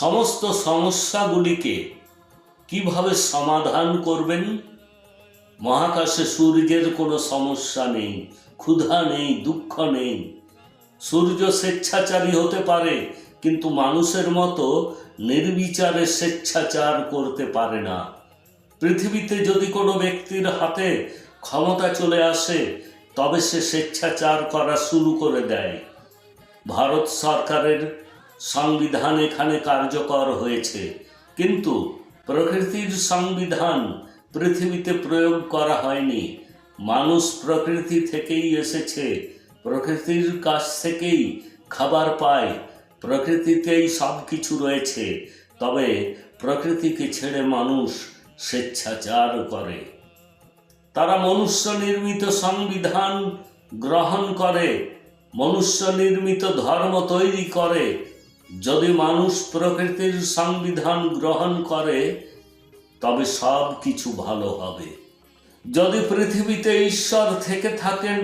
সমস্ত সমস্যাগুলিকে কিভাবে সমাধান করবেন? মহাকাশে সূর্যের কোনো সমস্যা নেই, ক্ষুধা নেই, দুঃখ নেই। সূর্য স্বেচ্ছাচারী হতে পারে, কিন্তু মানুষের মতো নির্বিচারে স্বেচ্ছাচার করতে পারে না। পৃথিবীতে যদি কোনো ব্যক্তির হাতে ক্ষমতা চলে আসে, তবে সে স্বেচ্ছাচার করা শুরু করে দেয়। ভারত সরকারের সংবিধান এখানে কার্যকর হয়েছে, কিন্তু প্রকৃতির সংবিধান পৃথিবীতে প্রয়োগ করা হয়নি। মানুষ প্রকৃতি থেকেই এসেছে, প্রকৃতির কাছ থেকেই খাবার পায়, প্রকৃতিতেই সব কিছু রয়েছে। তবে প্রকৃতিকে ছেড়ে মানুষ স্বেচ্ছাচার করে। তারা মনুষ্য নির্মিত সংবিধান গ্রহণ করে, মনুষ্য নির্মিত ধর্ম তৈরি করে। যদি মানুষ প্রকৃতির সংবিধান গ্রহণ করে, তবে সব কিছু ভালো হবে। যদি পৃথিবীতে ঈশ্বর থেকে থাকেন,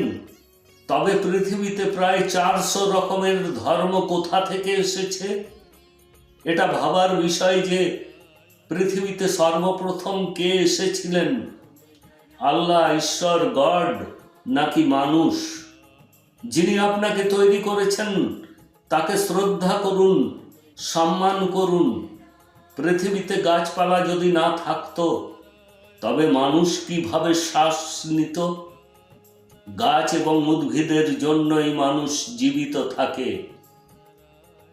তবে পৃথিবীতে প্রায় 400 রকমের ধর্ম কোথা থেকে এসেছে? এটা ভাবার বিষয় যে পৃথিবীতে সর্বপ্রথম কে এসেছিলেন, আল্লাহ, ঈশ্বর, গড, নাকি মানুষ? যিনি আপনাকে তৈরি করেছেন তাকে শ্রদ্ধা করুন, সম্মান করুন। পৃথিবীতে গাছপালা যদি না থাকতো, তবে মানুষ কিভাবে শ্বাস নিত? গাছ এবং উদ্ভিদের জন্যই মানুষ জীবিত থাকে।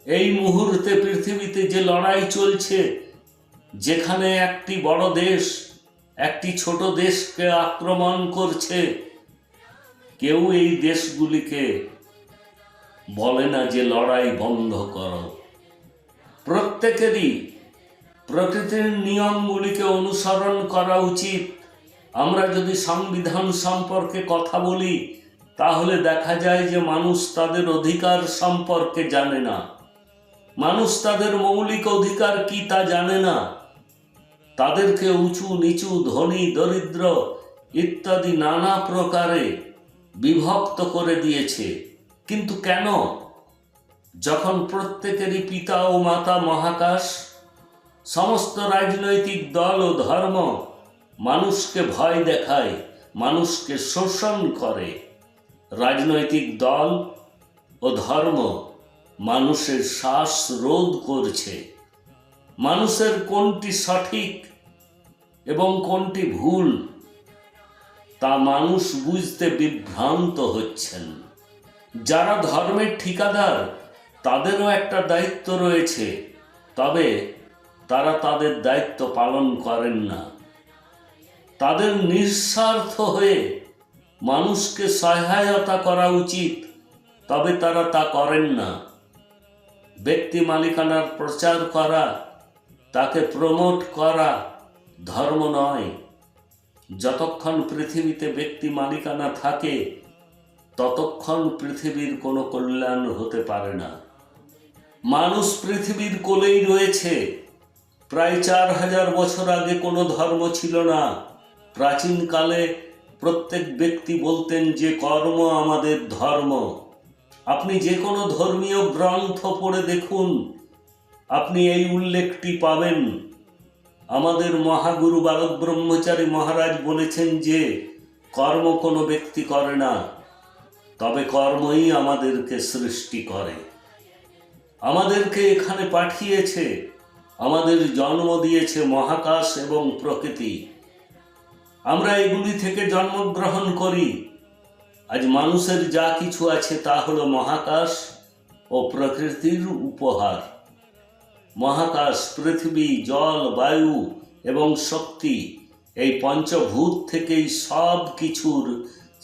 এই মুহূর্তে পৃথিবীতে যে লড়াই চলছে, যেখানে একটি বড় দেশ একটি ছোট দেশকে আক্রমণ করছে, কেউ এই দেশগুলিকে বলে না যে লড়াই বন্ধ করো। প্রত্যেকেরই প্রকৃতির নিয়মগুলিকে অনুসরণ করা উচিত। আমরা যদি সংবিধান সম্পর্কে কথা বলি, তাহলে দেখা যায় যে মানুষ তাদের অধিকার সম্পর্কে জানে না। মানুষ তাদের মৌলিক অধিকার কি তা জানে না। তাদেরকে উঁচু নিচু, ধনী দরিদ্র ইত্যাদি নানা প্রকারে বিভক্ত করে দিয়েছে। কিন্তু কেন? যখন প্রত্যেকেরই পিতা ও মাতা মহাকাশ, সমস্ত রাজনৈতিক দল ও ধর্ম মানুষকে ভয় দেখায়, মানুষকে শোষণ করে। রাজনৈতিক দল ও ধর্ম মানুষের শ্বাস রোধ করছে। মানুষের কোনটি সঠিক এবং কোনটি ভুল, তা মানুষ বুঝতে বিভ্রান্ত হচ্ছেন। যারা ধর্মের ঠিকাদার, তাদেরও একটা দায়িত্ব রয়েছে, তবে তারা তাদের দায়িত্ব পালন করেন না। তাদের নিঃস্বার্থ হয়ে মানুষকে সহায়তা করা উচিত, তবে তারা তা করেন না। ব্যক্তি মালিকানার প্রচার করা, তাকে প্রমোট করা ধর্ম নয়। যতক্ষণ পৃথিবীতে ব্যক্তি মালিকানা থাকে, ততক্ষণ পৃথিবীর কোনো কল্যাণ হতে পারে না। মানুষ পৃথিবীর কোলেই রয়েছে। প্রায় 4000 বছর আগে কোনো ধর্ম ছিল না। প্রাচীনকালে প্রত্যেক ব্যক্তি বলতেন যে কর্ম আমাদের ধর্ম। আপনি যে কোনো ধর্মীয় গ্রন্থ পড়ে দেখুন, আপনি এই উল্লেখটি পাবেন। আমাদের মহাগুরু বালক ব্রহ্মচারী মহারাজ বলেছেন যে কর্ম কোনো ব্যক্তি করে না, তবে কর্মই আমাদেরকে সৃষ্টি করে। আমাদেরকে এখানে পাঠিয়েছে, আমাদের জন্ম দিয়েছে মহাকাশ এবং প্রকৃতি। আমরা এগুলি থেকে জন্মগ্রহণ করি। আজ মানুষের যা কিছু আছে তা হলো মহাকাশ ও প্রকৃতির উপহার। মহাকাশ, পৃথিবী, জল, বায়ু এবং শক্তি, এই পঞ্চভূত থেকেই সব কিছুর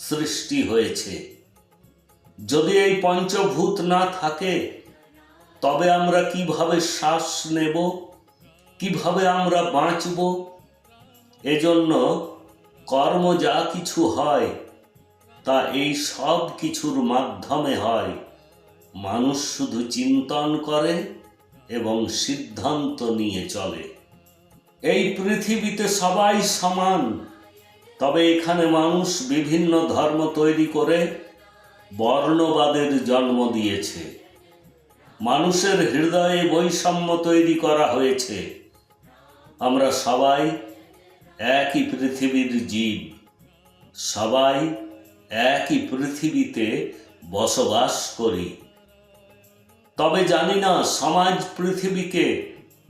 সৃষ্টি হয়েছে। যদি এই পঞ্চভূত না থাকে, তবে আমরা কিভাবে শ্বাস নেব, কিভাবে আমরা বাঁচব? এজন্য কর্ম যা কিছু হয়, তা এই সব কিছুর মাধ্যমে হয়। মানুষ শুধু চিন্তন করে এবং সিদ্ধান্ত নিয়ে চলে। এই পৃথিবীতে সবাই সমান, তবে এখানে মানুষ বিভিন্ন ধর্ম তৈরি করে বর্ণবাদের জন্ম দিয়েছে। মানুষের হৃদয়ে বৈষম্য তৈরি করা হয়েছে। আমরা সবাই একই পৃথিবীর জীব, সবাই একই পৃথিবীতে বসবাস করি। তবে জানি না সমাজ পৃথিবীকে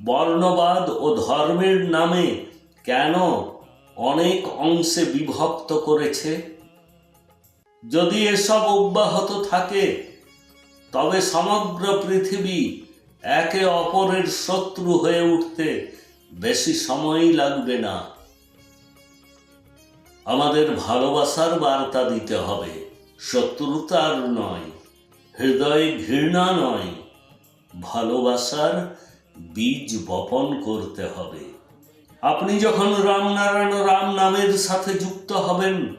বর্ণবাদ ও ধর্মের নামে কেন অনেক অংশে বিভক্ত করেছে। যদি এসব অব্যাহত থাকে তবে সমগ্র পৃথিবী একে অপরের শত্রু হয়ে উঠতে বেশি সময়ই লাগবে না। আমাদের ভালোবাসার বার্তা দিতে হবে, শত্রুতার নয়, হৃদয়ে ঘৃণা নয়, ভালোবাসার বীজ বপন করতে হবে। আপনি যখন রামনারায়ণ রাম নামের সাথে যুক্ত হবেন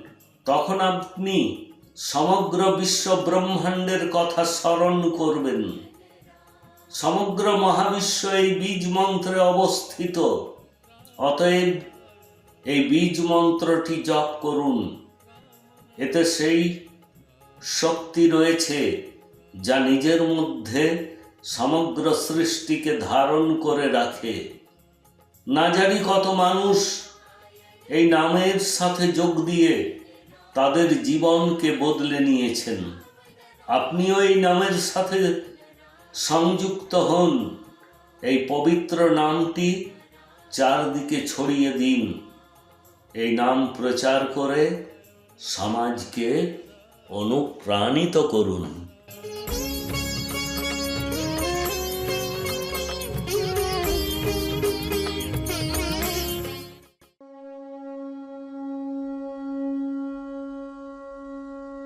তখন আপনি সমগ্র বিশ্ব ব্রহ্মাণ্ডের কথা স্মরণ করবেন। সমগ্র মহাবিশ্ব এই বীজ মন্ত্রে অবস্থিত। অতএব এই বীজ মন্ত্রটি জপ করুন। এতে সেই শক্তি রয়েছে যা নিজের মধ্যে সমগ্র সৃষ্টিকে ধারণ করে রাখে। না জানি কত মানুষ এই নামের সাথে যোগ দিয়ে তাদের জীবনকে বদলে নিয়েছেন। আপনিও এই নামের সাথে সংযুক্ত হন। এই পবিত্র নামটি চারদিকে ছড়িয়ে দিন। এই নাম প্রচার করে সমাজকে অনুপ্রাণিত করুন।